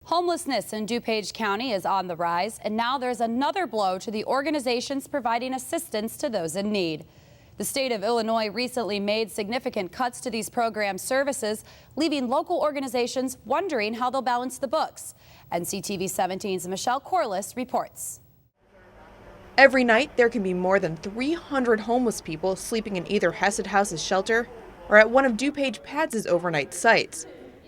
Homelessness in DuPage County is on the rise, and now there's another blow to the organizations providing assistance to those in need. The state of Illinois recently made significant cuts to these program services, leaving local organizations wondering how they'll balance the books. NCTV 17's Michelle Corless reports. Every night, there can be more than 300 homeless people sleeping in either Hesed House's shelter or at one of DuPage Pads' overnight sites.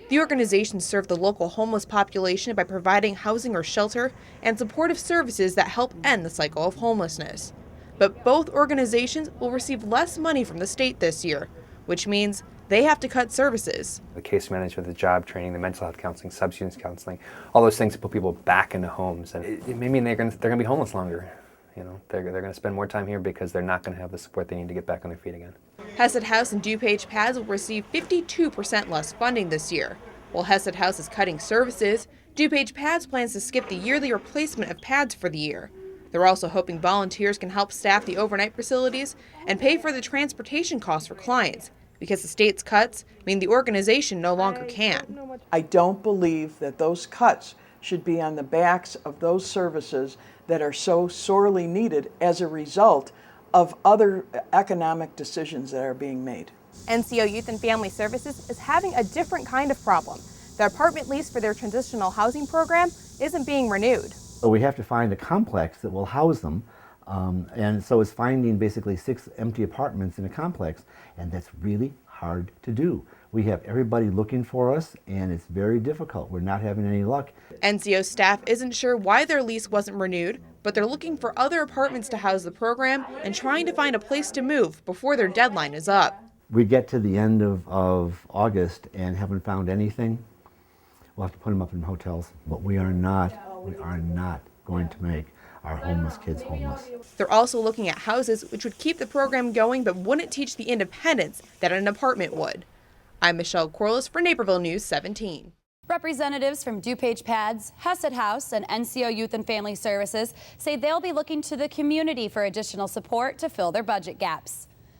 The organizations serve the local homeless population by providing housing or shelter and supportive services that help end the cycle of homelessness. But both organizations will receive less money from the state this year, which means they have to cut services. The case management, the job training, the mental health counseling, substance counseling, all those things to put people back into homes. And it may mean they're going to be homeless longer. You know, they're going to spend more time here because they're not going to have the support they need to get back on their feet again. Hesed House and DuPage Pads will receive 52% less funding this year. While Hesed House is cutting services, DuPage Pads plans to skip the yearly replacement of pads for the year. They're also hoping volunteers can help staff the overnight facilities and pay for the transportation costs for clients, because the state's cuts mean the organization no longer can. I don't believe that those cuts should be on the backs of those services that are so sorely needed as a result of other economic decisions that are being made. NCO Youth and Family Services is having a different kind of problem. The apartment lease for their transitional housing program isn't being renewed. So we have to find a complex that will house them, and so it's finding basically 6 empty apartments in a complex, and that's really hard to do. We have everybody looking for us, and it's very difficult. We're not having any luck. NCO staff isn't sure why their lease wasn't renewed, but they're looking for other apartments to house the program and trying to find a place to move before their deadline is up. We get to the end of August and haven't found anything, we'll have to put them up in hotels. But we are not going to make our homeless kids homeless. They're also looking at houses which would keep the program going but wouldn't teach the independence that an apartment would. I'm Michelle Corless for Naperville News 17. Representatives from DuPage Pads, Hesed House, and NCO Youth and Family Services say they'll be looking to the community for additional support to fill their budget gaps.